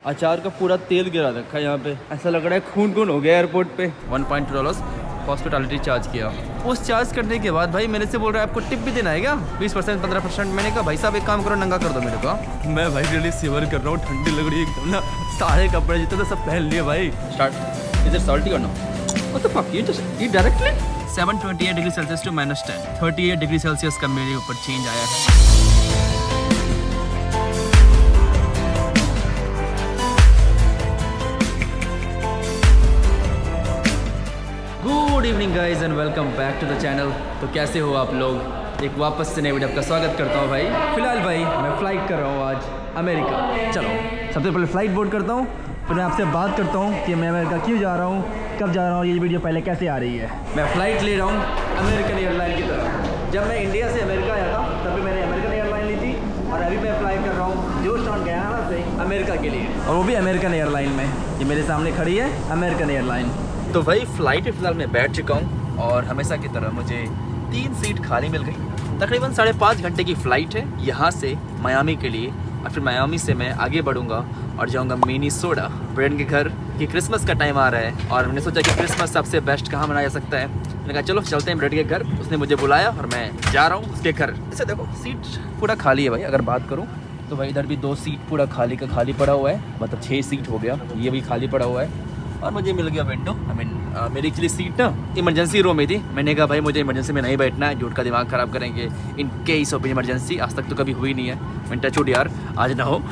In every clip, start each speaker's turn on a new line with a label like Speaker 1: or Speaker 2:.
Speaker 1: अचार का पूरा तेल गिरा रखा है यहाँ पे, ऐसा लग रहा है खून खून हो गया एयरपोर्ट पे। $1.2 हॉस्पिटलिटी चार्ज किया। उस चार्ज करने के बाद भाई मेरे से बोल रहा है आपको टिप भी देना है क्या, 20% 15%। मैंने कहा भाई साहब एक काम करो, नंगा कर दो मेरे को। मैं भाई रियली सिवर कर रहा हूँ, ठंडी लग रही है एकदम ना। सारे कपड़े जितने तो सब पहन लिए भाई। स्टार्ट। इज इट सॉल्टी और no? What the fuck, you just eat directly. 728 degree Celsius to -10, 38 degree Celsius का मेरे ऊपर चेंज आया है। Good evening guys and welcome back to the channel. तो कैसे हो आप लोग? एक वापस से नए वीडियो आपका स्वागत करता हूँ भाई। फिलहाल भाई मैं फ़्लाइट कर रहा हूँ आज अमेरिका। चलो सबसे पहले फ़्लाइट बोर्ड करता हूँ, फिर मैं आपसे बात करता हूँ कि मैं अमेरिका क्यों जा रहा हूँ, कब जा रहा हूँ, ये वीडियो पहले कैसे आ रही है। मैं फ़्लाइट ले रहा हूँ अमेरिकन एयरलाइन की तरफ। जब मैं इंडिया से अमेरिका आया था तभी मैंने अमेरिकन एयरलाइन ली थी, और अभी मैं फ़्लाई कर रहा हूँ जॉर्जटाउन गयाना से अमेरिका के लिए, और वो भी अमेरिकन एयरलाइन में। ये मेरे सामने खड़ी है अमेरिकन एयरलाइन। तो भाई फ़्लाइट में फ़िलहाल मैं बैठ चुका हूँ, और हमेशा की तरह मुझे 3 सीट खाली मिल गई। तकरीबन 5.5 घंटे की फ़्लाइट है यहाँ से मियामी के लिए, और फिर मियामी से मैं आगे बढ़ूँगा और जाऊँगा मिनीसोटा, ब्रेडन के घर। कि क्रिसमस का टाइम आ रहा है और मैंने सोचा कि क्रिसमस सबसे बेस्ट कहाँ मनाया जा सकता है। मैंने कहा चलो चलते हैं ब्रेड के घर। उसने मुझे बुलाया और मैं जा रहा हूँ उसके घर। जैसे देखो सीट पूरा खाली है भाई। अगर बात करूँ तो भाई इधर भी 2 सीट पूरा खाली का खाली पड़ा हुआ है, मतलब 6 सीट हो गया। ये भी खाली पड़ा हुआ है, और मुझे मिल गया विंडो। मेरी एक्चुअली सीट ना इमरजेंसी रो में थी। मैंने कहा भाई मुझे इमरजेंसी में नहीं बैठना है, झूठ का दिमाग ख़राब करेंगे इन केस ऑफ इमरजेंसी। आज तक तो कभी हुई नहीं है, मैं टच वुड यार आज ना हो।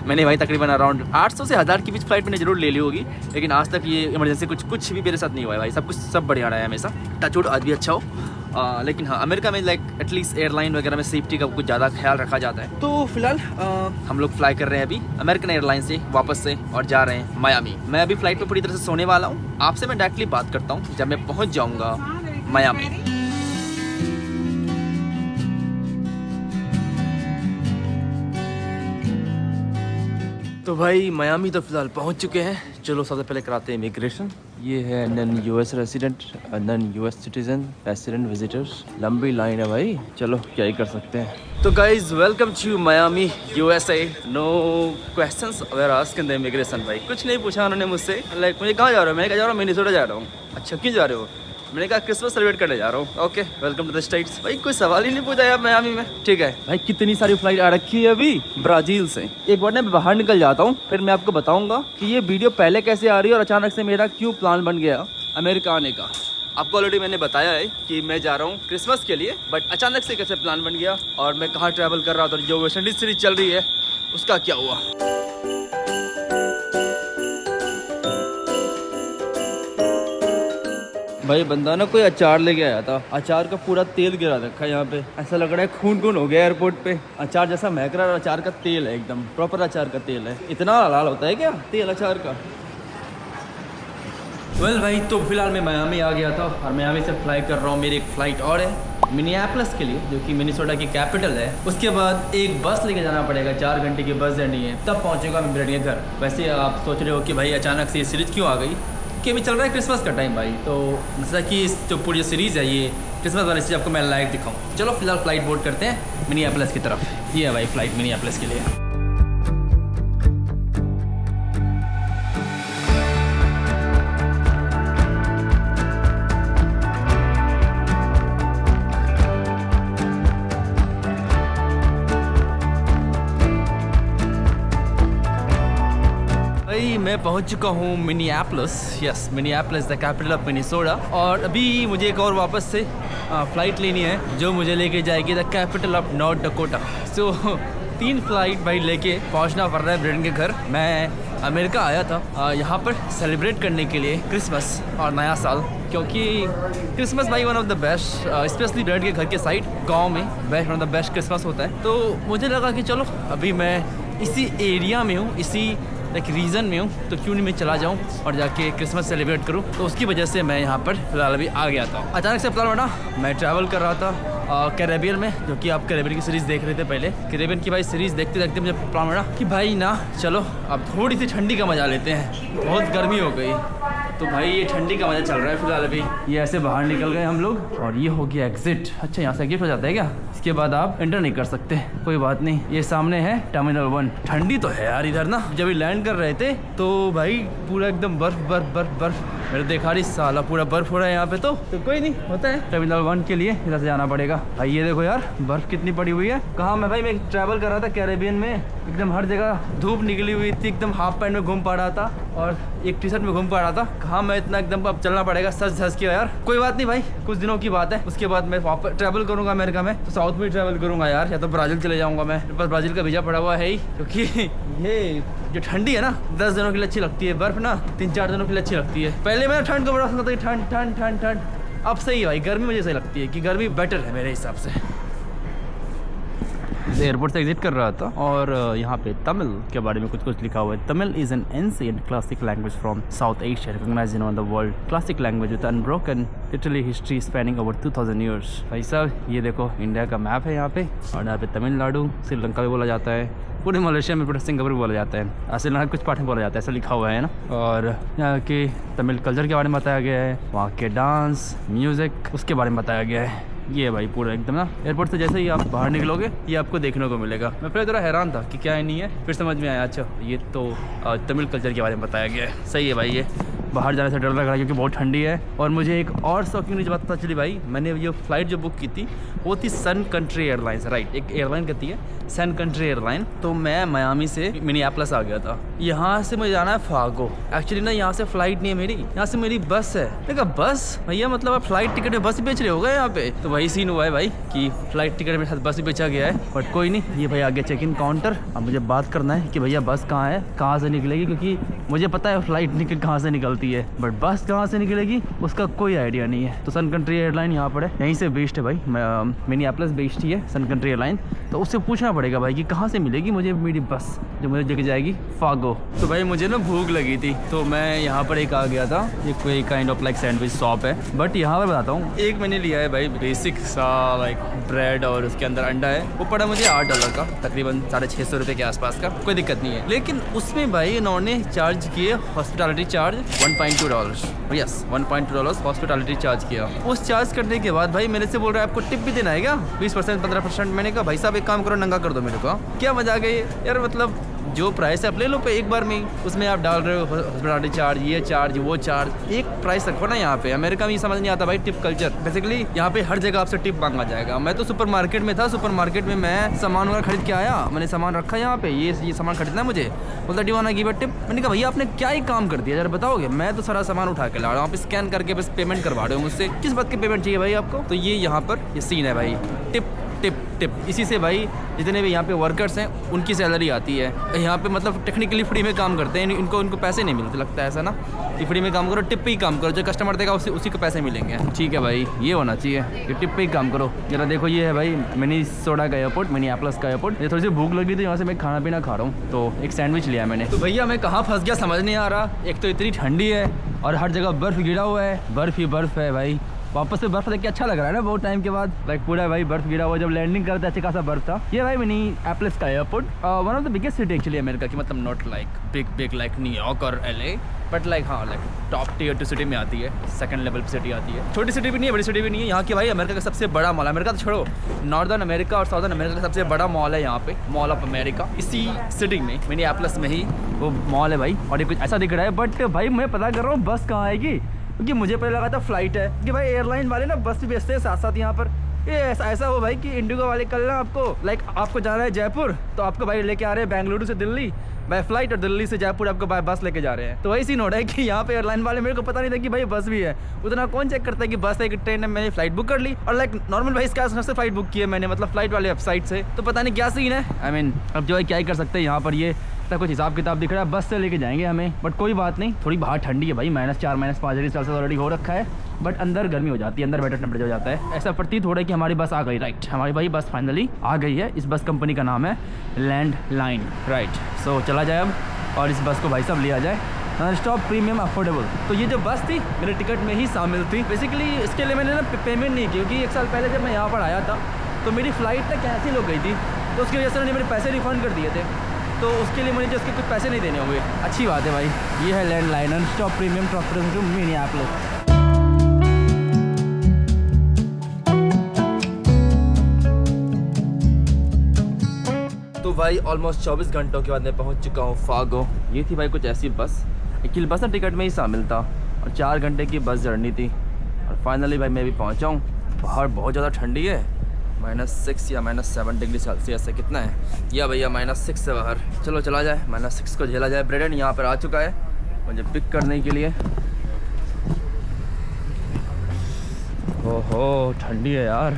Speaker 1: मैंने भाई तकरीबन अराउंड 800 से 1000 की बीच फ्लाइट मैंने जरूर ले ली होगी, लेकिन आज तक ये इमरजेंसी कुछ भी मेरे साथ नहीं हुआ है भाई। सब बढ़िया रहा है हमेशा, टच वुड आज भी अच्छा हो। लेकिन हाँ, अमेरिका में लाइक एटलीस्ट एयरलाइन वगैरह में सेफ्टी का कुछ ज़्यादा ख्याल रखा जाता है। तो फिलहाल हम लोग फ्लाई कर रहे हैं अभी अमेरिकन एयरलाइन से वापस से, और जा रहे हैं मियामी। मैं अभी फ्लाइट पे पूरी तरह से सोने वाला हूँ। आपसे मैं डायरेक्टली बात करता हूँ जब मैं पहुँच जाऊँगा मियामी। तो भाई मियामी तो फिलहाल पहुंच चुके हैं। चलो सबसे पहले कराते हैं इमिग्रेशन। ये है non US resident, non US citizen, resident, visitors. लंबी लाइन है भाई, चलो क्या ही कर सकते हैं। तो guys welcome to Miami USA. No questions were asked in the immigration. भाई कुछ नहीं पूछा उन्होंने मुझसे। लाइक मुझे कहाँ जा रहे हो? मैंने कहा जा रहा हूँ मिनीसोटा जा रहा हूँ। अच्छा क्यों जा रहे हो? मैंने कहा क्रिसमस सेलिब्रेट करने जा रहा हूँ। Okay welcome to the States. भाई कोई सवाल ही नहीं पूछा यार मियामी में। ठीक है भाई, कितनी सारी फ्लाइट आ रखी है अभी ब्राज़ील से। एक बार मैं बाहर निकल जाता हूँ, फिर मैं आपको बताऊंगा कि ये वीडियो पहले कैसे आ रही है और अचानक से मेरा क्यों प्लान बन गया अमेरिका आने का। आपको ऑलरेडी मैंने बताया है कि मैं जा रहा हूँ क्रिसमस के लिए, बट अचानक से कैसे प्लान बन गया और मैं कहाँ ट्रैवल कर रहा था, जो वेस्ट इंडीज सीरीज चल रही है उसका क्या हुआ। भाई बंदा ना कोई अचार लेके आया था, अचार का पूरा तेल गिरा रखा है यहाँ पे, ऐसा लग रहा है खून खून हो गया एयरपोर्ट पे। अचार जैसा महक रहा है, अचार का तेल है एकदम प्रॉपर अचार का तेल है। इतना लाल होता है क्या तेल अचार का? वेल भाई तो फिलहाल मैं मियामी आ गया था, और मियामी से फ्लाई कर रहा हूँ। मेरी एक फ़्लाइट और है मिनियापोलिस के लिए, जो कि मिनीसोटा की कैपिटल है। उसके बाद एक बस लेके जाना पड़ेगा, 4 घंटे की बस जर्नी है, तब पहुँचेगा मैं ब्रेड के घर। वैसे आप सोच रहे हो कि भाई अचानक से ये सीरीज़ क्यों आ गई, कि अभी चल रहा है क्रिसमस का टाइम भाई। तो जैसा कि इस जो पूरी सीरीज़ है ये क्रिसमस वाली चीज़ आपको मैं लाइव दिखाऊँ। चलो फिलहाल फ़्लाइट बोर्ड करते हैं मिनियापोलिस की तरफ। ये है भाई फ़्लाइट मिनियापोलिस के लिए। मैं पहुंच चुका हूं Minneapolis. Yes, Minneapolis the capital of Minnesota. और अभी मुझे एक और वापस से फ़्लाइट लेनी है जो मुझे लेके जाएगी the capital of north Dakota. So 3 flight भाई लेके पहुंचना पड़ रहा है ब्रेडन के घर। मैं अमेरिका आया था यहाँ पर सेलिब्रेट करने के लिए क्रिसमस और नया साल, क्योंकि क्रिसमस भाई one of the best, specially bread के घर के साइड गाँव में best one of the best Christmas होता है। तो मुझे लगा कि चलो अभी मैं इसी एरिया में हूँ, इसी एक रीज़न में हूँ, तो क्यों नहीं मैं चला जाऊँ और जाके क्रिसमस सेलिब्रेट करूँ। तो उसकी वजह से मैं यहाँ पर फिलहाल अभी आ गया था। अचानक से प्लान बना, मैं ट्रैवल कर रहा था कैरेबियन में, जो कि आप कैरेबियन की सीरीज़ देख रहे थे पहले। कैरेबियन की भाई सीरीज़ देखते देखते मुझे प्लान बना कि भाई ना चलो अब थोड़ी सी ठंडी का मज़ा लेते हैं, बहुत गर्मी हो गई। तो भाई ये ठंडी का मजा चल रहा है फिलहाल। अभी ये ऐसे बाहर निकल गए हम लोग और ये हो गया एग्जिट। अच्छा यहाँ से एग्जिट हो जाता है क्या? इसके बाद आप एंटर नहीं कर सकते, कोई बात नहीं। ये सामने है टर्मिनल 1। ठंडी तो है यार इधर ना। जब ये लैंड कर रहे थे तो भाई पूरा एकदम बर्फ बर्फ बर्फ बर्फ। मेरे देखा रही साला पूरा बर्फ हो रहा है यहाँ पे। तो कोई नहीं, होता है। टर्मिनल 1 के लिए इधर से जाना पड़ेगा। भाई ये देखो यार बर्फ कितनी पड़ी हुई है। कहाँ मैं भाई मैं ट्रैवल कर रहा था कैरेबियन में, एकदम हर जगह धूप निकली हुई थी, एकदम हाफ पैंट में घूम पा रहा था और एक टी शर्ट में घूम पा रहा था। कहाँ मैं इतना एकदम अब चलना पड़ेगा सच धस के यार। कोई बात नहीं भाई, कुछ दिनों की बात है। उसके बाद मैं वापस ट्रैवल करूंगा अमेरिका में, तो साउथ में ट्रैवल करूंगा यार, या तो ब्राज़ील चले जाऊंगा मैं। मेरे पास ब्राज़ील का वीज़ा पड़ा हुआ है ही, क्योंकि ये जो ठंडी है ना 10 दिनों के लिए अच्छी लगती है, बर्फ ना 3-4 दिनों के लिए अच्छी लगती है। पहले मैं ठंड को बड़ा सुनता था, ठंड ठंड ठंड ठंड। अब सही है भाई, गर्मी मुझे सही लगती है कि गर्मी बेटर है मेरे हिसाब से। एयरपोर्ट से एग्जिट कर रहा था और यहाँ पे तमिल के बारे में कुछ लिखा हुआ है। Tamil is an ancient classic language from South Asia, recognized in the world classic language with unbroken literally history spanning over 2000 years. भाई साहब ये देखो इंडिया का मैप है यहाँ पे, और यहाँ पे तमिलनाडु, श्रीलंका भी बोला जाता है, पूरे मलेशिया में पूरा सिंगापुर भी बोला जाता है, श्रीलंका कुछ पार्ट में बोला जाता है, ऐसा लिखा हुआ है ना। और यहाँ के तमिल कल्चर के बारे में बताया गया है, वहाँ के डांस म्यूज़िक उसके बारे में बताया गया है। ये भाई पूरा एकदम ना एयरपोर्ट से जैसे ही आप बाहर निकलोगे ये आपको देखने को मिलेगा। मैं पहले थोड़ा हैरान था कि क्या है नहीं है, फिर समझ में आया अच्छा ये तो तमिल कल्चर के बारे में बताया गया है। सही है भाई, ये बाहर जाने से डर लग रहा है क्योंकि बहुत ठंडी है। और मुझे एक और शॉकिंग न्यूज़ पता चली भाई, मैंने ये फ़्लाइट जो बुक की थी वो थी सन कंट्री एयरलाइंस, राइट, एक एयरलाइन कहती है सन कंट्री एयरलाइन। तो मैं मियामी से मिनियापोलिस आ गया था। यहाँ से मुझे जाना है फागो। एक्चुअली ना यहाँ से फ़्लाइट नहीं है मेरी, यहाँ से मेरी बस है। देखा बस भैया, मतलब आप फ्लाइट टिकट में बस बेच रहे हो गए यहाँ पे। तो वही सीन हुआ है भाई कि फ़्लाइट टिकट में साथ बस भी बेचा गया है। बट कोई नहीं, ये भाई आगे चेक इन काउंटर। अब मुझे बात करना है कि भैया बस कहाँ है, कहाँ से निकलेगी, क्योंकि मुझे पता है फ़्लाइट टिकट कहाँ से निकलती है, बट बस कहाँ से निकलेगी उसका कोई आइडिया नहीं है। तो सन कंट्री एयरलाइन यहाँ पर है, यहीं से बेस्ड है भाई, मिनियापोलिस बेस्ड ही है सन कंट्री एयरलाइन। तो उससे पूछना पड़ेगा भाई कि कहाँ से मिलेगी मुझे मेरी बस जो मुझे लेके जाएगी फागो। तो भाई मुझे ना भूख लगी थी तो मैं यहाँ पर एक आ गया था। ये कोई kind of like sandwich shop है, बट यहाँ पर बताता हूँ, एक मैंने लिया है भाई बेसिक सा लाइक ब्रेड और उसके अंदर अंडा है। वो पड़ा मुझे $8 का, तकरीबन 650 रुपये के आसपास का। कोई दिक्कत नहीं है, लेकिन उसमें भाई इन्होंने चार्ज किए hospitality charge $1.2। Yes, $1.2 hospitality charge किया। उस चार्ज करने के बाद भाई मेरे से बोल रहा है आपको टिप भी देना है क्या, 20% 15%। मैंने कहा भाई साहब एक काम करो, नंगा कर दो मेरे को। क्या मजा गई यार, मतलब जो प्राइस है आप ले लो पे एक बार में, उसमें आप डाल रहे हो हॉस्पिटैलिटी चार्ज, ये चार्ज वो चार्ज, एक प्राइस रखो ना। यहाँ पे अमेरिका में ये समझ नहीं आता भाई टिप कल्चर। बेसिकली यहाँ पे हर जगह आपसे टिप मांगा जाएगा। मैं तो सुपरमार्केट में था, सुपरमार्केट में मैं सामान वगैरह खरीद के आया, मैंने सामान रखा यहाँ पे, ये सामान खरीदना है मुझे, बोलता do want to give a tip. मैंने कहा भैया आपने क्या ही काम कर दिया यार, बताओगे? मैं तो सारा सामान उठा के ला रहा हूँ, आप स्कैन करके बस पेमेंट करवा रहे हो मुझसे, किस बात की पेमेंट चाहिए भाई आपको? तो ये यहाँ पर ये सीन है भाई, टिप टिप टिप। इसी से भाई जितने भी यहाँ पे वर्कर्स हैं उनकी सैलरी आती है। यहाँ पे मतलब टेक्निकली फ्री में काम करते हैं, इनको पैसे नहीं मिलते, लगता है ऐसा ना कि फ्री में काम करो, टिप पे ही काम करो, जो कस्टमर देगा उसी को पैसे मिलेंगे। ठीक है भाई, ये होना चाहिए कि टिप पे ही काम करो। जरा देखो ये है भाई मिनीसोटा का एयरपोर्ट, मिनियापोलिस का एयरपोर्ट। ये थोड़ी सी भूख लगी थी, यहाँ से मैं खाना पीना खा रहा हूँ, तो एक सैंडविच लिया मैंने। तो भैया मैं कहाँ फंस गया समझ नहीं आ रहा। एक तो इतनी ठंडी है और हर जगह बर्फ़ गिरा हुआ है, बर्फ़ ही बर्फ़ है भाई। वापस से बर्फ देख के अच्छा लग रहा है ना बहुत टाइम के बाद, लाइक पूरा भाई बर्फ गिरा हुआ। जब लैंडिंग करते अच्छे खासा बर्फ था। ये भाई मिनियापोलिस का airport, one of the biggest city actually America की, मतलब not like big like New York और LA, बट लाइक हाँ लाइक टॉप टियर 2 सिटी में आती है, सेकंड लेवल की सिटी आती है। छोटी सिटी भी नहीं है, बड़ी सिटी भी नहीं है। यहाँ की भाई अमेरिका का सबसे बड़ा मॉल, अमेरिका तो छोड़ो, नॉर्दर्न अमेरिका और साउदर्न अमेरिका का सबसे बड़ा मॉल है यहाँ पे, मॉल ऑफ अमेरिका। इसी सिटी में मिनियापोलिस में ही वो मॉल है भाई, और ये कुछ ऐसा दिख रहा है। बट भाई मैं पता कर रहा हूँ बस कहाँ आएगी, क्योंकि मुझे पहले लगा था फ्लाइट है कि भाई एयरलाइन वाले ना बस भी बेचते हैं साथ साथ यहाँ पर। ये ऐसा हो भाई कि इंडिगो वाले कल ना आपको लाइक आपको जाना है जयपुर, तो आपको भाई लेके आ रहे हैं बेंगलुरु से दिल्ली बाय फ्लाइट, और दिल्ली से जयपुर आपको बाय बस लेके जा रहे हैं। तो वही सीन हो रहा है कि यहाँ पे एयरलाइन वाले, मेरे को पता नहीं था कि भाई बस भी है। उतना कौन चेक करता है कि बस है कि ट्रेन है। मैंने फ्लाइट बुक कर ली, और लाइक नॉर्मल भाई इसका से फ्लाइट बुक की है मैंने, मतलब फ्लाइट वाले वेबसाइट से। तो पता नहीं क्या सीन है। आई मीन अब जो है क्या ही कर सकते हैं। यहाँ पर ये तक कुछ हिसाब किताब दिख रहा है, बस से लेके जाएंगे हमें, बट कोई बात नहीं। थोड़ी बाहर ठंडी है भाई, -4 -5 डिग्री सेल्सियस ऑलरेडी हो रखा है, बट अंदर गर्मी हो जाती है, अंदर बेटर टेम्परेचर हो जाता है। ऐसा प्रतीत हो रहा है कि हमारी बस आ गई, राइट, हमारी भाई बस फाइनली आ गई है। इस बस कंपनी का नाम है लैंडलाइन, राइट। सो चला जाए अब और इस बस को भाई साहब लिया जाए, नॉन स्टॉप प्रीमियम अफोर्डेबल। तो ये जो बस थी मेरे टिकट में ही शामिल थी। बेसिकली इसके लिए मैंने ना पेमेंट नहीं की, क्योंकि 1 साल पहले जब मैं यहाँ पर आया था तो मेरी फ़्लाइट ना कैंसिल हो गई थी, तो उसकी वजह से उन्होंने मेरे पैसे रिफ़ंड कर दिए थे। तो उसके लिए मुझे उसके कुछ पैसे नहीं देने होंगे। अच्छी बात है भाई। ये है landline non stop premium transportation to Minneapolis. तो भाई ऑलमोस्ट 24 घंटों के बाद मैं पहुंच चुका हूँ फागो। ये थी भाई कुछ ऐसी बस, एक्चुअली बस ना टिकट में ही शामिल था और 4 घंटे की बस जर्नी थी और फाइनली भाई मैं भी पहुंचा हूँ। बाहर बहुत ज़्यादा ठंडी है, -6 या -7 डिग्री सेल्सियस है। कितना है या भैया -6 है बाहर। चलो चला जाए, -6 को झेला जाए। ब्रेडन यहाँ पर आ चुका है मुझे पिक करने के लिए। ओहो ठंडी है यार।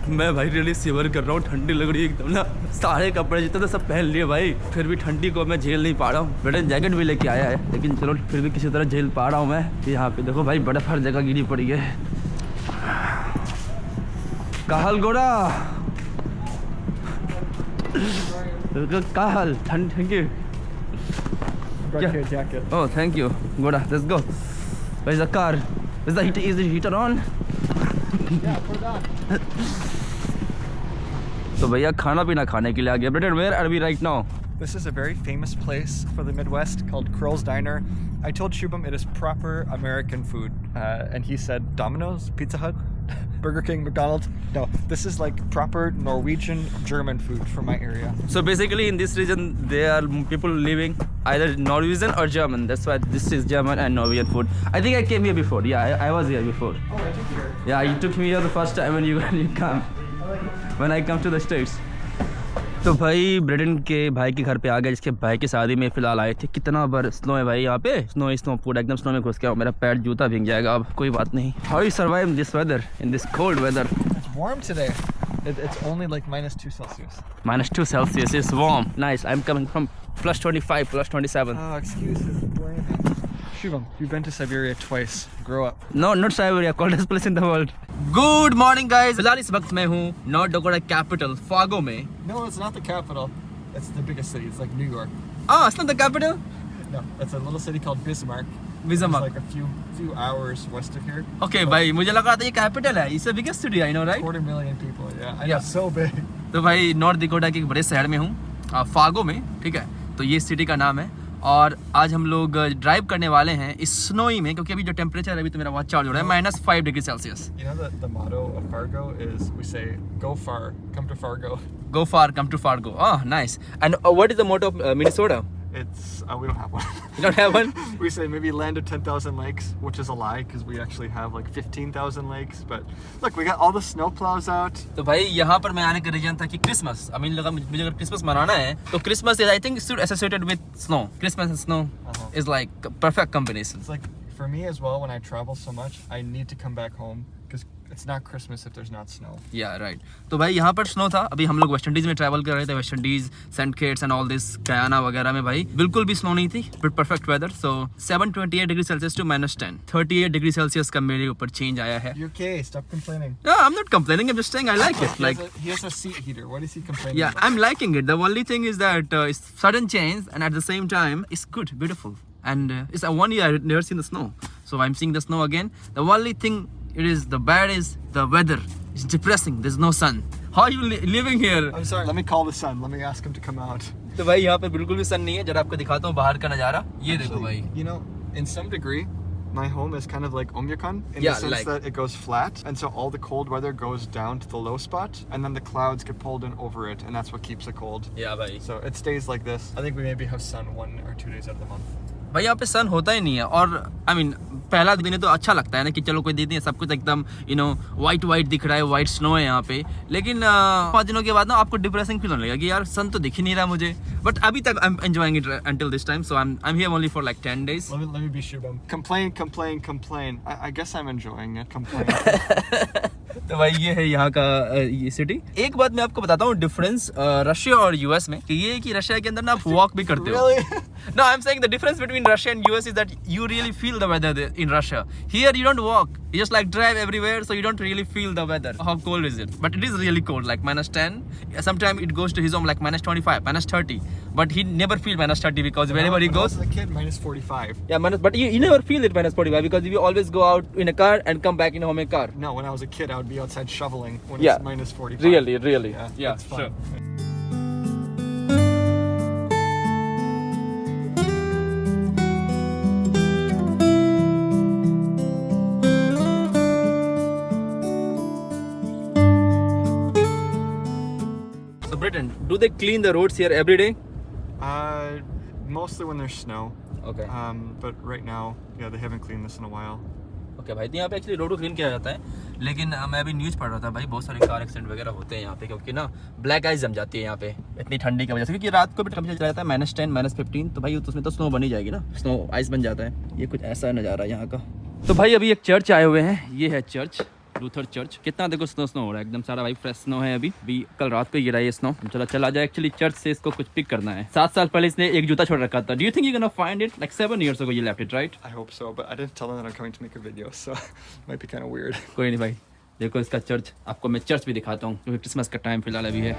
Speaker 1: मैं भाई रियली शिवर कर रहा हूँ, ठंडी लग रही है एकदम ना। सारे कपड़े जितने तो सब पहन लिए भाई, फिर भी ठंडी को मैं झेल नहीं पा रहा हूँ। ब्रेडन जैकेट भी लेके आया है, लेकिन चलो फिर भी किसी तरह झेल पा रहा हूँ मैं। यहाँ पे देखो भाई बर्फ हर जगह गिरी पड़ी है। काहल गोरा काहल ठंड thank you. Oh thank you Gora, let's go. Where's the car? Is the heater on?
Speaker 2: Yeah, put it on.
Speaker 1: तो भैया खाना पीना खाने के लिए आ गया। Brandon, where are we right now?
Speaker 2: This is a very famous place for the Midwest called Kroll's Diner. I told Shubham it is proper American food, and he said Domino's, Pizza Hut, Burger King, McDonald's. No, this is like proper Norwegian German food from my area.
Speaker 1: So basically in this region there are people living either Norwegian or German. That's why this is German and Norwegian food. I think I came here before. Yeah, I was here before.
Speaker 2: Oh, I took you here.
Speaker 1: Yeah, you took me here the first time when you come. When I come to the States. तो भाई Brydon के भाई के घर पे आ गए, जिसके भाई की शादी में फिलहाल आए थे। कितना बार स्नो है भाई यहाँ पे, स्नो पूरा एकदम स्नो में घुस गया। मेरा पैर जूता भीग जाएगा अब, कोई बात नहीं। How you survive this weather in this cold weather?
Speaker 2: It's warm today. It's only like -2 Celsius.
Speaker 1: -2 Celsius is warm. Nice. I'm coming from +25, +27.
Speaker 2: Oh, excuses. Blame. Shubham, you've been to Siberia twice. Grow up.
Speaker 1: No, not Siberia, coldest place in the world. Good morning guys. फिलहाल इस वक्त मैं हूँ north Dakota capital फागो में।
Speaker 2: No, it's not the capital. It's the biggest city. It's like New York.
Speaker 1: Ah, it's not the capital?
Speaker 2: No, it's a little city called Bismarck.
Speaker 1: Bismarck.
Speaker 2: It's like a few hours west of here.
Speaker 1: Okay भाई, मुझे लगा था ये capital है। It's the biggest city, I know, right?
Speaker 2: 250,000 people. Yeah, I know.
Speaker 1: Yeah.
Speaker 2: So big.
Speaker 1: तो भाई north Dakota के एक बड़े शहर में हूँ, फागो में, ठीक है। तो ये सिटी का नाम है और आज हम लोग ड्राइव करने वाले हैं इस स्नोई में, क्योंकि अभी जो टेम्परेचर है अभी तो मेरा वॉच चार्ज हो रहा है -5 degree Celsius.
Speaker 2: You know the motto of Fargo is we say go far, come to Fargo.
Speaker 1: Go far, come to Fargo. Oh, nice. And what is the motto of Minnesota?
Speaker 2: It's we don't have one.
Speaker 1: You don't have one?
Speaker 2: We say maybe land of 10,000 lakes, which is a lie because we actually have like 15,000 lakes. But look, we got all the snow plows out.
Speaker 1: तो भाई यहाँ पर मैं आने का reason था कि Christmas, I mean लगा मुझे अगर क्रिसमस मनाना है तो Christmas is I think associated with snow. Christmas and snow is like perfect combination.
Speaker 2: It's like for me as well, when I travel so much, I need to come back home because it's not Christmas if there's not snow.
Speaker 1: या right. तो भाई यहाँ पर snow था। अभी हम लोग West Indies में ट्रैवल कर रहे थे, West Indies, Saint Kitts and all this, Guyana वगैरह में भाई बिल्कुल भी स्नो नहीं थी, but perfect weather. So 728 degree Celsius to -10, 38 degree Celsius का मेरे ऊपर चेंज आया है।
Speaker 2: You're okay. Stop complaining.
Speaker 1: No, I'm not complaining, I'm just saying I like it. Like
Speaker 2: He has a seat heater. What is he complaining
Speaker 1: yeah,
Speaker 2: about?
Speaker 1: I'm liking it. The only thing is that it's sudden change and at the same time it's good, beautiful. And it's a 1 year I've never seen the snow. So I'm seeing the snow again. The only thing it is the bad is the weather. It's depressing. There's no sun. How are you living here?
Speaker 2: I'm sorry. Let me call the sun. Let me ask him to come out.
Speaker 1: तो भाई यहाँ पे बिल्कुल भी सन नहीं है। जरा आपको दिखाता हूँ बाहर का नज़ारा। ये देखो भाई।
Speaker 2: You know, in some degree, my home is kind of like Omyakon in
Speaker 1: Yeah,
Speaker 2: the sense
Speaker 1: like-
Speaker 2: that it goes flat, and so all the cold weather goes down to the low spot, and then the clouds get pulled in over it, and that's what keeps it cold.
Speaker 1: Yeah भाई।
Speaker 2: So it stays like this. I think we maybe have sun 1 or 2 days out of the month.
Speaker 1: भाई यहाँ पे सन होता ही नहीं है। और I mean पहला दिन है तो अच्छा लगता है ना कि चलो कोई दिन है, सब कुछ एकदम वाइट दिख रहा है, वाइट स्नो है यहाँ पे। लेकिन 5 दिनों के बाद ना आपको डिप्रेसिंग फील होने लगेगा कि यार सन तो दिख ही नहीं रहा मुझे। बट अभी तक I am enjoying it until this time, so I am here only for like 10 days।
Speaker 2: Let me be Shubham. Complain. I guess I'm enjoying it. Complain.
Speaker 1: तो भाई ये है यहाँ का ये सिटी। एक बात मैं आपको बताता हूँ डिफरेंस रशिया और यूएस में, कि ये है कि रशिया के अंदर ना आप वॉक भी करते हो।
Speaker 2: Really?
Speaker 1: No, I'm saying the difference between Russia and US is that you really feel the weather there in Russia. Here you don't walk, you just like drive everywhere, so you don't really feel the weather. How cold is it? But it is really cold, like -10. Sometimes it goes to his home like -25, -30. But he never feel -30 because wherever he
Speaker 2: When I
Speaker 1: goes,
Speaker 2: was a kid, -45.
Speaker 1: yeah, but you never feel it -45 because you always go out in a car and come back in a home in a car.
Speaker 2: No, when I was a kid, I would be outside shoveling when
Speaker 1: Yeah.
Speaker 2: it's -45.
Speaker 1: Really.
Speaker 2: Yeah,
Speaker 1: Yeah,
Speaker 2: it's fun.
Speaker 1: sure. they clean the roads here every day?
Speaker 2: Mostly when there's snow.
Speaker 1: Okay.
Speaker 2: But right now, yeah, they haven't cleaned this in a while.
Speaker 1: Okay भाई, तो यहाँ पे actually road को clean किया जाता है, लेकिन मैं अभी न्यूज़ पढ़ रहा था भाई, बहुत सारे कार एक्सीडेंट वगैरह होते हैं यहाँ पे, क्योंकि ना ब्लैक आइस जम जाती है यहाँ पे इतनी ठंडी की वजह से, क्योंकि रात को भी टेम्परेचर चला जाता है -10 -15, तो भाई उसमें तो स्नो बन ही जाएगी ना, स्नो आइस बन जाता है। ये कुछ ऐसा नज़ारा है यहाँ का। तो भाई अभी एक चर्च आए हुए हैं, ये है चर्च, लूथर चर्च। कितना देखो स्नो हो रहा है, एकदम सारा भाई फ्रेश स्नो है। अभी कल रात को गिरा ये स्नो। चला जाए एक्चुअली चर्च से इसको कुछ पिक करना है। 7 साल पहले इसने एक जूता छोड़ रखा था। Do you think you gonna find it? Like 7 years ago you left it, right?
Speaker 2: I hope so, but I didn't tell them that I'm coming to make a video, so might be kind of weird.
Speaker 1: कोई नहीं भाई, देखो इसका church, आपको मैं church भी दिखाता हूँ, क्योंकि क्रिसमस का टाइम फिलहाल अभी है।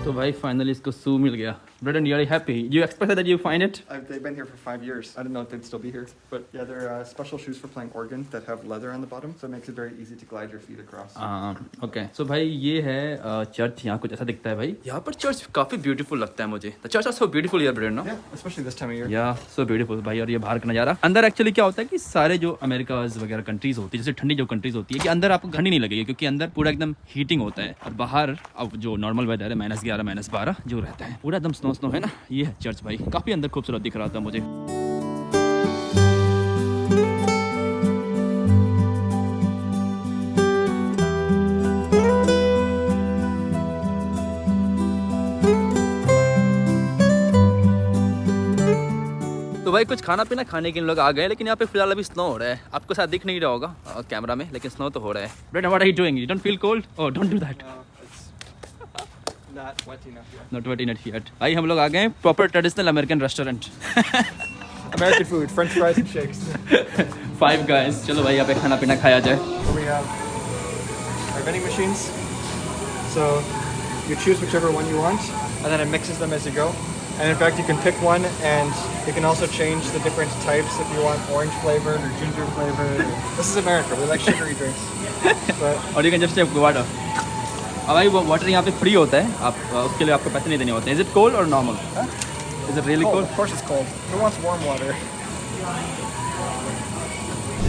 Speaker 1: तो भाई फाइनली इसको शू मिल गया। Braden, you are happy? You expected that you find it?
Speaker 2: They've been here for 5 years. I didn't know if they'd still be here. But yeah, they're special shoes for playing organ that have leather on the bottom, so it makes it very easy to glide your feet across.
Speaker 1: Okay. So भाई ये है church, यहाँ कुछ ऐसा दिखता है भाई। यहाँ पर चर्च काफी ब्यूटीफुल लगता है मुझे। The church are so beautiful here, Braden, no?
Speaker 2: Yeah, especially this time of year.
Speaker 1: या सो ब्यूटीफुल भाई। और ये बाहर का नज़ारा। अंदर एक्चुअली क्या होता है कि सारे जो अमेरिकाज वगैरह कंट्रीज होती है, जैसे ठंडी जो कंट्रीज होती है, कि अंदर आपको ठंडी नहीं लगेगी, क्योंकि अंदर पूरा एकदम हीटिंग होता है, और बाहर अब जो नॉर्मल वेदर है -11 -12 जो रहता है, पूरा एकदम स्नो है ना। ये है चर्च भाई, काफी अंदर खूबसूरत दिख रहा था मुझे। तो भाई कुछ खाना पीना खाने के लोग आ गए, लेकिन यहाँ पे फिलहाल अभी स्नो हो रहा है। आपको शायद दिख नहीं रहा होगा कैमरा में, लेकिन स्नो तो हो रहा है। Brandon, what are you doing? You don't feel cold? Oh, don't do that.
Speaker 2: Not wet enough yet.
Speaker 1: Not wet enough yet. भाई हम लोग आ गए proper traditional American restaurant.
Speaker 2: American food, French fries and shakes.
Speaker 1: Five Guys। चलो भाई यहाँ पे खाना पीना खाया जाए।
Speaker 2: So we have our vending machines. So you choose whichever one you want, and then it mixes them as you go. And in fact, you can pick one, and you can also change the different types if you want orange flavored or ginger flavored. This is America. We like sugary drinks. But
Speaker 1: और you can just take water। अब भाई वो water यहाँ पे free होता है, आप उसके लिए आपको पैसे नहीं देने होते हैं। Is it cold or normal? Is it really
Speaker 2: oh,
Speaker 1: cold?
Speaker 2: of course it's cold. Who wants warm water?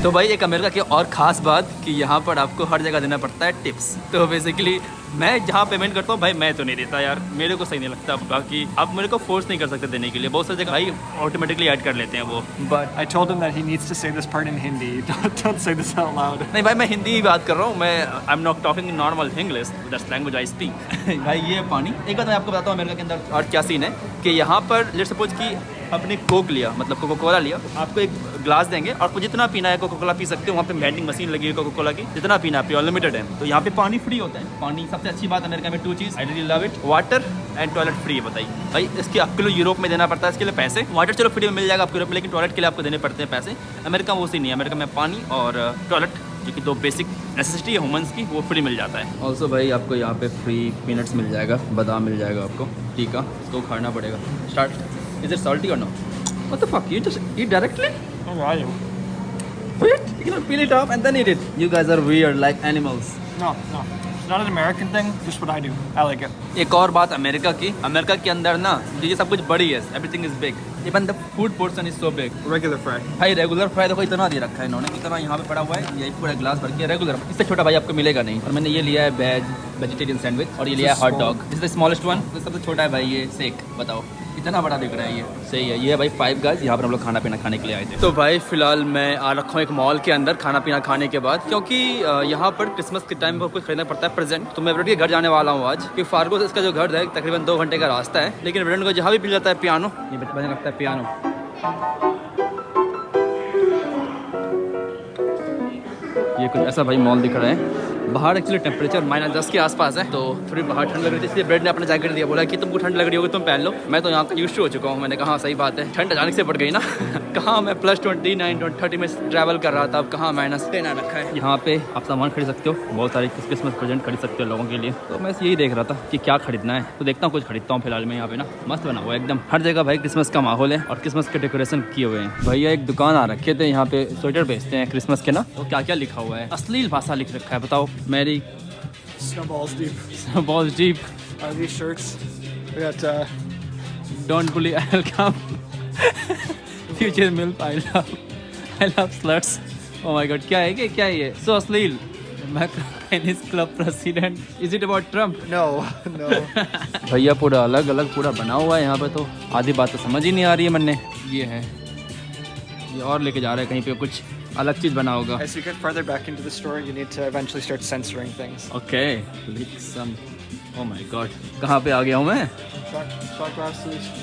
Speaker 1: तो भाई एक अमेरिका की और ख़ास बात कि यहाँ पर आपको हर जगह देना पड़ता है टिप्स। तो बेसिकली मैं जहाँ पेमेंट करता हूँ भाई, मैं तो नहीं देता यार, मेरे को सही नहीं लगता। बाकी आप मेरे को फोर्स नहीं कर सकते देने के लिए, बहुत सारी जगह भाई ऑटोमेटिकली ऐड कर लेते हैं वो।
Speaker 2: But I told him that he needs to say this part in Hindi. Don't say this out loud.
Speaker 1: नहीं भाई, मैं हिंदी ही बात कर रहा हूँ, मैं I am not talking normal English, that's language I speak. भाई ये पानी, एक बात मैं आपको बताता हूँ अमेरिका के अंदर और क्या सीन है कि यहाँ पर लेट्स सपोज कि आपने कोक लिया, मतलब कोको कोला लिया, आपको एक ग्लास देंगे और आपको जितना पीना है कोको कोला पी सकते हो। वहाँ पे वेंडिंग मशीन लगी है कोको कोला की, जितना पीना है अनलिमिटेड है। तो यहाँ पे पानी फ्री होता है। पानी सबसे अच्छी बात अमेरिका में 2 चीज़ I really love it, water and toilet free है। बताइए भाई, इसके आपके लिए यूरोप में देना पड़ता है इसके लिए पैसे। वाटर चलो फ्री में मिल जाएगा आपको यूरोप में, लेकिन टॉयलेट के लिए आपको देने पड़ते हैं पैसे। अमेरिका वो सी नहीं है, अमेरिका में पानी और टॉयलेट जो कि 2 बेसिक नेसेसिटी है ह्यूमंस की, वो फ्री मिल जाता है। ऑल्सो भाई आपको यहाँ पे फ्री पीनट्स मिल जाएगा, बादाम मिल जाएगा आपको, ठीक है, इसको खाना पड़ेगा। स्टार्ट। इज इट सॉल्टी और no? What the fuck? You just eat directly?
Speaker 2: Oh, are you?
Speaker 1: Wait, you cannot peel it off and then eat it. You guys are weird like animals.
Speaker 2: No, no. It's not an American thing. Just what I do. I like it.
Speaker 1: एक और बात America की, America के अंदर ना ये सब कुछ बड़ी है, everything is big. Even the food portion is so big.
Speaker 2: Regular fry.
Speaker 1: भाई रेगुलर फ्राई देखो इतना दे रखा है इन्होंने, इतना यहाँ पे पड़ा हुआ है, यही पूरा ग्लास भर के रेगुलर। इससे छोटा भाई आपको मिलेगा नहीं। और मैंने ये लिया है वेजिटेरियन सैंडविच, और ये लिया है hot dog. This is the smallest one, सबसे छोटा है भाई ये शेक। बताओ इतना बड़ा दिख रहा है ये, सही है। ये है भाई 5 Guys, यहाँ पर हम लोग खाना पीना खाने के लिए आए थे। तो भाई फिलहाल मैं आ रखा हूँ एक मॉल के अंदर खाना पीना खाने के बाद, क्योंकि यहाँ पर क्रिसमस के टाइम पर कुछ खरीदना पड़ता है प्रेजेंट। तो मैं ब्रेड के घर जाने वाला हूँ आज, कि फार्गो से इसका जो घर है तकरीबन 2 घंटे का रास्ता है, लेकिन ब्रेड को जहाँ भी मिल जाता है पियानो, ये बजने लगता है पियानो। ये कुछ ऐसा भाई मॉल दिख रहा है। बाहर एक्चुअली टेम्परेचर -10 के आसपास है, तो थोड़ी बाहर ठंड लग रही थी, इसलिए ब्रेड ने अपना जैकेट दिया, बोला कि तुमको ठंड लग रही होगी तुम पहन लो। मैं तो यहाँ का यूज्ड हो चुका हूँ। मैंने कहा सही बात है, ठंड अचानक से बढ़ गई ना। कहाँ मैं +29 में ट्रैवल कर रहा था, अब कहाँ -10 आ रखा है। यहाँ पे आप सामान खरीद सकते हो, बहुत सारे क्रिसमस प्रेजेंट खरीद सकते हो लोगों के लिए। तो मैं यही देख रहा था कि क्या खरीदना है, तो देखता हूँ कुछ खरीदता हूँ फिलहाल मैं। यहाँ पे ना मस्त बना हुआ है एकदम, हर जगह भाई क्रिसमस का माहौल है और क्रिसमस के डेकोरेशन किए हुए हैं। भैया एक दुकान आ रखे थे यहाँ पे, स्वेटर बेचते हैं क्रिसमस के ना। तो क्या क्या लिखा हुआ है, अश्लील भाषा लिख रखा है, बताओ। Merry
Speaker 2: Snowballs deep.
Speaker 1: Snowballs deep.
Speaker 2: Are these shirts? We got
Speaker 1: Don't bully, I'll come. Future MILF, I love sluts. Oh my God, क्या है क्या है ये? सो अश्लील। Tennis club president, is it about Trump?
Speaker 2: No, no.
Speaker 1: भैया पूरा अलग अलग पूरा बना हुआ है यहाँ पे, तो आधी बात तो समझ ही नहीं आ रही है मन। ये है, ये और लेके जा रहे हैं कहीं पे, कुछ अलग चीज़ बना होगा।
Speaker 2: As you get further back into the store, you need to eventually start censoring things.
Speaker 1: Okay, oh my God, कहाँ पे आ गया हूँ मैं?
Speaker 2: Shot glasses.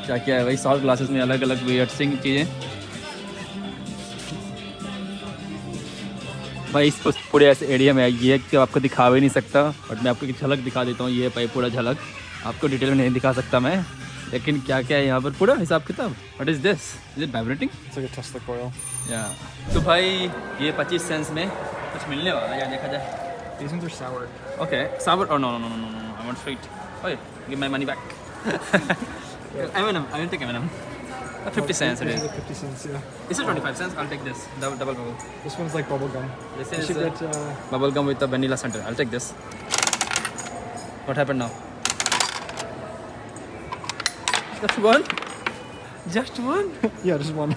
Speaker 1: क्या क्या है भाई? शॉर्ट ग्लासेस में अलग अलग वियर्ड सिंग चीज़ें। भाई इस पूरे ऐसे एरिया में ये कि आपको दिखा भी नहीं सकता, बट मैं आपको एक झलक दिखा देता हूँ। ये भाई पूरा झलक आपको डिटेल में नहीं दिखा सकता मैं, लेकिन क्या क्या है यहाँ पर पूरा हिसाब किताब। What is this? Is it vibrating?
Speaker 2: It's like a Tesla coil.
Speaker 1: या तो भाई ये 25 सेंट्स में कुछ मिलने वाला है या देखा जाए।
Speaker 2: These ones are sour.
Speaker 1: Okay, sour? Oh no no no no no, I want sweet. ओए, give my money back. M&M, I will take M&M. 50 cents it
Speaker 2: These
Speaker 1: is.
Speaker 2: are like 50 cents, yeah.
Speaker 1: This is 25 cents. I'll take this. Double bubble.
Speaker 2: This one's like bubble gum.
Speaker 1: This
Speaker 2: You
Speaker 1: is
Speaker 2: should get,
Speaker 1: bubble gum with the vanilla center. I'll take this. What happened now? Just one? Just one?
Speaker 2: yeah, just one.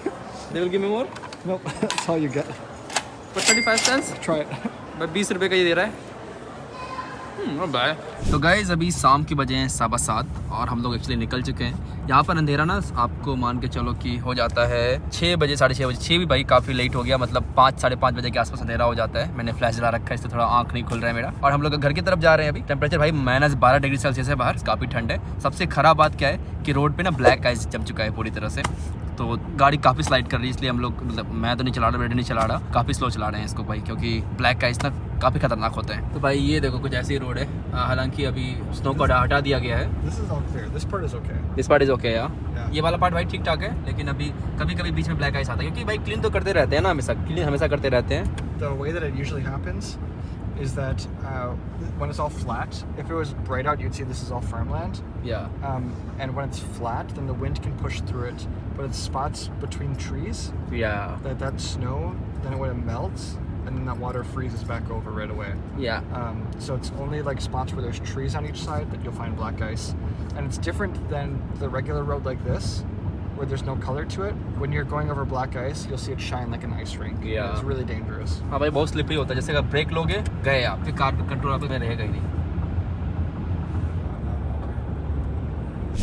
Speaker 1: They will give me more?
Speaker 2: Nope, that's all you get.
Speaker 1: For 25 cents?
Speaker 2: Try it.
Speaker 1: बस 20 रुपये का ये दे रहा है। तो guys अभी शाम की बजे हैं 7:15 और हम लोग एक्चुअली निकल चुके हैं। यहाँ पर अंधेरा ना आपको मान के चलो कि हो जाता है 6 बजे, 6:30 बजे। 6 भी भाई काफ़ी लेट हो गया, मतलब 5, 5:30 बजे के आसपास अंधेरा हो जाता है। मैंने फ्लैश जला रखा है, इससे थोड़ा आंख नहीं खुल रहा है मेरा। और हम लोग घर की तरफ जा रहे हैं। अभी टेम्परेचर भाई -12 डिग्री सेल्सियस है बाहर, काफ़ी ठंड है। सबसे ख़राब बात क्या है कि रोड पे ना ब्लैक आइस जम चुका है पूरी तरह से, तो गाड़ी काफ़ी स्लाइड कर रही है। इसलिए हम लोग, मतलब मैं तो नहीं चला रहा, बेटे नहीं चला रहा, काफ़ी स्लो चला रहे हैं इसको भाई, क्योंकि ब्लैक आइस ना काफ़ी खतरनाक होता है। तो भाई ये देखो कुछ ऐसी रोड है, हालांकि अभी स्नो को हटा दिया गया है।
Speaker 2: This is all clear. This part is okay.
Speaker 1: This part is okay या
Speaker 2: Yeah.
Speaker 1: ये वाला पार्ट भाई ठीक ठाक है, लेकिन अभी कभी कभी बीच में ब्लैक आइस आता है, क्योंकि भाई क्लीन तो करते रहते हैं ना, हमेशा क्लीन हमेशा करते रहते हैं।
Speaker 2: The way that it usually happens is that when it's all flat, if it was bright out, you'd see this is all farmland.
Speaker 1: या
Speaker 2: And when it's flat, then the wind can push through it. But it's spots between trees that snow, then when it melts, and then that water freezes back over right away.
Speaker 1: या
Speaker 2: So it's only like spots where there's trees on each side that you'll find black ice. And it's different than the regular road like this, where there's no color to it. When you're going over black ice, you'll see it shine like an ice rink.
Speaker 1: Yeah.
Speaker 2: It's really dangerous.
Speaker 1: हाँ भाई बहुत slippery होता है, जैसे अगर break लोगे गए आपके कार पे कंट्रोल आपके में रहेगा ही नहीं।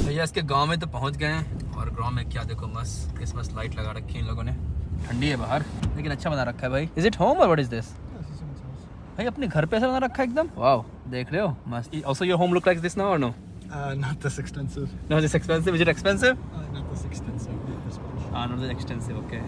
Speaker 1: भैया इसके गांव में तो पहुंच गए हैं, और गांव में क्या देखो मस्त क्रिसमस लाइट लगा रखी है इन लोगों ने। ठंडी है बाहर लेकिन अच्छा बना रखा है भाई। इज इट होम और व्हाट इज दिस? भाई अपने घर पे ऐसा बना रखा है एकदम, वाओ देख रहे हो मस्त। Also your home look like this now or no?
Speaker 2: Not this extensive.
Speaker 1: No this expensive? Is it expensive?
Speaker 2: Not this extensive. Not this much.
Speaker 1: हाँ नॉट दिस एक्सपेंसिव, ओके।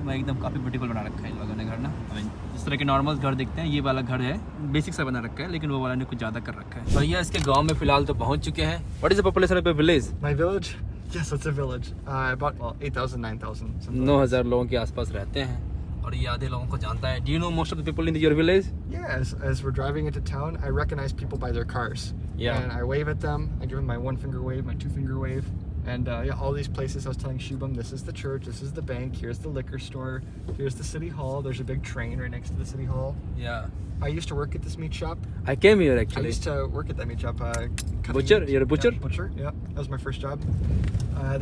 Speaker 1: भाई एकदम काफ़ी ब्यूटीफुल बना रखा है इन लोगों ने घर ना। आई मीन जिस तरह के नॉर्मल घर दिखते हैं, ये वाला घर है बेसिक सा बना रखा है, लेकिन वो वाला ने कुछ ज़्यादा कर रखा है। भैया इसके गांव में फिलहाल तो पहुंच चुके हैं। What is the population of your village?
Speaker 2: My village? Yes, it's a village. About 8,000, 9,000. something like
Speaker 1: 9,000 लोगों के आसपास रहते हैं, और ये आधे लोगों को जानता है। Do you know most of the people in your village?
Speaker 2: that. Yeah, as we're driving into town, I recognize people by their cars.
Speaker 1: Yeah.
Speaker 2: And I wave at them. I give them my 1-finger wave, my 2-finger wave. And yeah, all these places I was telling Shubham, this is the church, this is the bank, here's the liquor store, here's the city hall, there's a big train right next to the city hall.
Speaker 1: Yeah.
Speaker 2: I used to work at this meat shop.
Speaker 1: I came here
Speaker 2: I
Speaker 1: actually.
Speaker 2: used to work at that meat shop. Cutting
Speaker 1: Butcher?
Speaker 2: meat.
Speaker 1: You're a butcher?
Speaker 2: Yeah, butcher, yeah. That was my first job.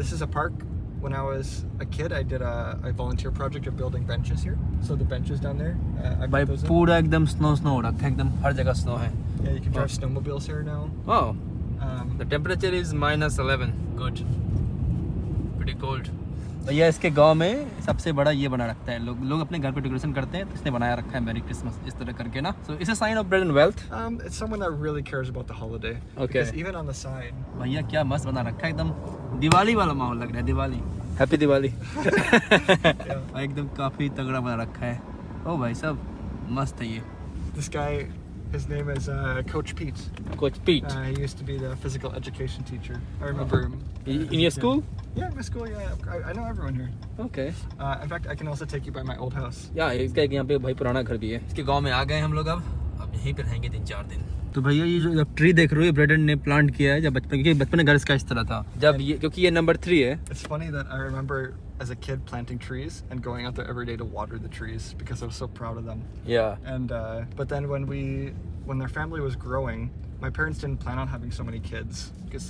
Speaker 2: This is a park. When I was a kid, I did a volunteer project of building benches here. So the benches down there, I
Speaker 1: भाई
Speaker 2: put those in.
Speaker 1: पूरा एकदम snow हो रखा है, एकदम हर जगह snow है।
Speaker 2: Yeah, you can drive snowmobiles here now.
Speaker 1: Wow.
Speaker 2: Um,
Speaker 1: The temperature is -11. Good. Pretty cold. भैया इसके गांव में सबसे बड़ा ये बना रखता है, लोग अपने घर पे डेकोरेशन करते हैं, तो इसने बनाया रखा है मैरी क्रिसमस इस तरह करके ना। So it's a sign of bread and wealth.
Speaker 2: it's someone that really cares about the holiday.
Speaker 1: Okay.
Speaker 2: Because even on the side.
Speaker 1: भैया क्या मस्त बना रखा है, एकदम दिवाली वाला माहौल लग रहा है। दिवाली, हैप्पी दिवाली। एकदम काफ़ी तगड़ा बना रखा है। ओ भाई साहब मस्त है ये।
Speaker 2: This guy, his name is Coach Pete.
Speaker 1: Coach पीट।
Speaker 2: He used to be the physical education teacher. I remember him.
Speaker 1: In your school?
Speaker 2: Yeah, my school. Yeah, I know everyone here.
Speaker 1: Okay.
Speaker 2: In fact, I can also take you by my old house.
Speaker 1: या इसका एक यहाँ पे भाई पुराना घर भी है। इसके गांव में आ गए हम लोग, अब यहीं पे रहेंगे 3-4 दिन। तो भैया ये जो ट्री देख रहे हो, ये ब्रेडन ने प्लांट किया है जब बचपन, क्योंकि बचपन में घर इसका इस तरह था जब ये, क्योंकि ये नंबर 3 है।
Speaker 2: It's funny that I remember as a kid planting trees and going out there every day to water the trees because I was so proud of them.
Speaker 1: Yeah.
Speaker 2: And but then when their family was growing, my parents didn't plan on having so many kids because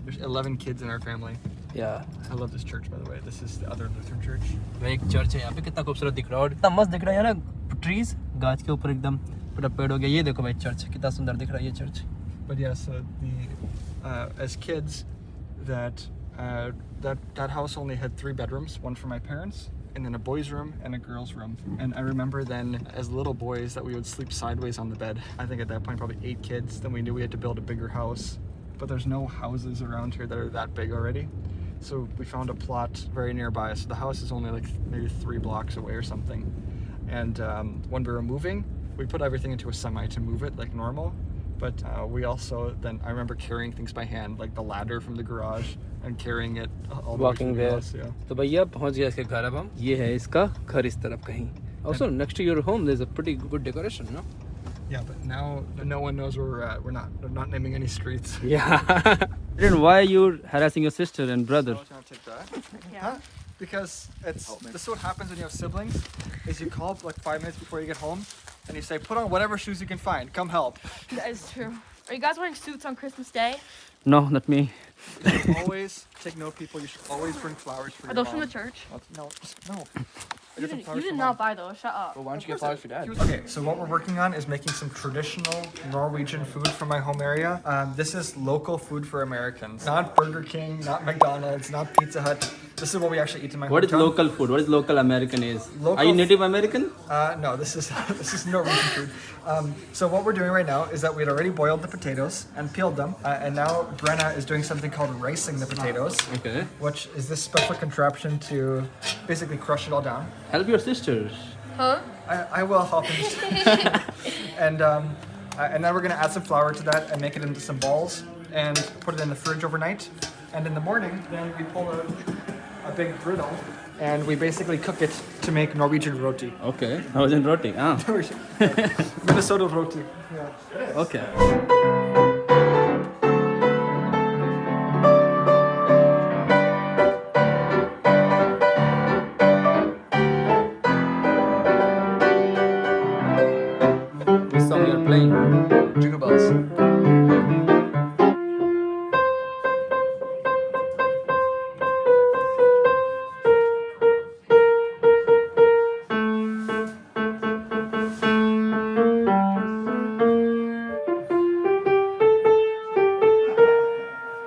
Speaker 2: there's 11 kids in our family.
Speaker 1: या
Speaker 2: I love this church, by the way. This is the other Lutheran church.
Speaker 1: भाई एक church है यहाँ पे, कितना खूबसूरत दिख रहा है और इतना मस्त दिख रहा है ना, ट्रीज गाछ के ऊपर एकदम पूरा पेड़ हो गया। ये देखो भाई चर्च कितना सुंदर दिख रहा है ये church.
Speaker 2: But yeah, so as kids, that house only had 3 bedrooms, one for my parents, and then a boys' room and a girls' room. And I remember then, as little boys, that we would sleep sideways on the bed. I think at that point probably 8 kids. Then we knew we had to build a bigger house, but there's no houses around here that are that big already. So we found a plot very nearby. So the house is only like maybe 3 blocks away or something. And when we were moving, we put everything into a semi to move it like normal. But we also then, I remember carrying things by hand, like the ladder from the garage, and carrying it all the way to the house. Yeah.
Speaker 1: तो भैया पहुंच गया इसके घर अब हम। ये है इसका घर इस तरफ कहीं। Also next to your home there's a pretty good decoration, no?
Speaker 2: Yeah, but now no one knows where we're at. We're not naming any streets.
Speaker 1: Yeah. Then why are you harassing your sister and brother?
Speaker 2: Oh, can I take that? Yeah. Because this is what happens when you have siblings, is you call up like 5 minutes before you get home, and you say, put on whatever shoes you can find, come help.
Speaker 3: That is true. Are you guys wearing suits on Christmas Day?
Speaker 1: No, not me.
Speaker 2: Always take note, people. You should always bring flowers for
Speaker 3: Are
Speaker 2: your
Speaker 3: those from
Speaker 2: mom.
Speaker 3: the church?
Speaker 2: No, just no. I
Speaker 3: You
Speaker 2: got some
Speaker 3: did,
Speaker 2: flowers
Speaker 3: you
Speaker 2: for
Speaker 3: did
Speaker 2: Mom.
Speaker 3: not buy those. Shut up.
Speaker 1: Well, why don't you get flowers for dad?
Speaker 2: Okay, so what we're working on is making some traditional Norwegian food from my home area. This is local food for Americans. Not Burger King, not McDonald's, not Pizza Hut. This is what we actually eat in my hometown.
Speaker 1: What is local food? What is local American is?
Speaker 2: Local
Speaker 1: Are you Native American?
Speaker 2: No, this is this is Norwegian food. So what we're doing right now is that we'd already boiled the potatoes and peeled them, and now Brenna is doing something called ricing the potatoes,
Speaker 1: Okay.
Speaker 2: which is this special contraption to basically crush it all down.
Speaker 1: Help your sisters.
Speaker 3: Huh?
Speaker 2: I will help him. and then we're gonna add some flour to that and make it into some balls and put it in the fridge overnight. And in the morning, then we pull a big griddle and we basically cook it to make Norwegian roti.
Speaker 1: Okay. I was in roti. Ah.
Speaker 2: Minnesota roti. Yeah.
Speaker 1: Okay. Which song you're playing?
Speaker 2: Jingle bells.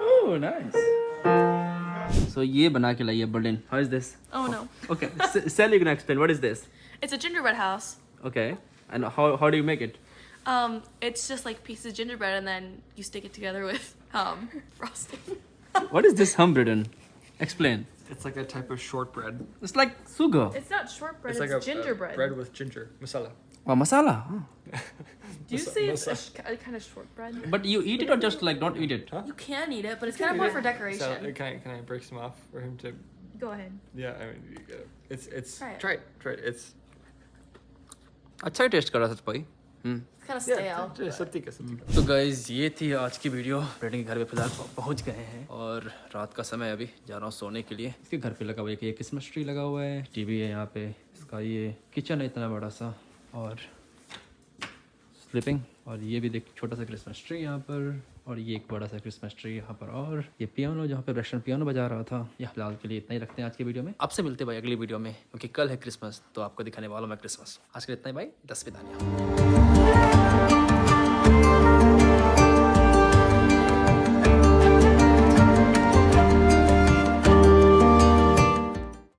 Speaker 1: Oh, nice. So ये बना के लाइए Berlin. How is this?
Speaker 3: Oh no.
Speaker 1: Okay. Sally, you can explain. What is this?
Speaker 3: It's a gingerbread house.
Speaker 1: Okay. And how do you make it?
Speaker 3: It's just like pieces of gingerbread and then you stick it together with frosting.
Speaker 1: What is this Humberden? Explain.
Speaker 2: It's like a type of shortbread.
Speaker 1: It's like sugar.
Speaker 3: It's not shortbread,
Speaker 2: It's
Speaker 3: it's,
Speaker 2: like a
Speaker 3: gingerbread.
Speaker 2: bread with ginger masala.
Speaker 1: Oh, masala. Oh.
Speaker 3: Do you say it's a kind of shortbread?
Speaker 1: But you eat it or just like don't eat it? Huh?
Speaker 3: You can eat it, but it's kind of more for decoration.
Speaker 2: So, can I break some off for him to?
Speaker 3: Go ahead.
Speaker 2: Yeah, I mean, you gotta, it's
Speaker 3: Try it.
Speaker 2: try it. It's
Speaker 1: अच्छा test कर रहा था भाई।
Speaker 3: It's kind of stale.
Speaker 2: Satti का.
Speaker 1: तो guys ये थी आज की वीडियो। ब्रेडन के घर पे फिलहाल पहुंच गए हैं और रात का समय अभी जा रहा हूँ सोने के लिए। इसके घर पे लगा हुआ है कि ये क्रिसमस ट्री लगा हुआ है, टीवी है यहाँ पे, इसका ये किचन है इतना बड़ा सा और स्लीपिंग, और ये भी देख छोटा सा क्रिसमस ट्री यहाँ पर, और ये एक बड़ा सा क्रिसमस ट्री यहाँ पर, और ये पियानो जहाँ पे वेस्टर्न पियानो बजा रहा था। यह फिलहाल के लिए इतना ही रखते हैं आज की वीडियो में। आपसे मिलते हैं भाई अगली वीडियो में, क्योंकि कल है क्रिसमस तो आपको दिखाने वाला हूँ मैं क्रिसमस। आज के लिए इतना ही भाई, 10 विदानियाँ।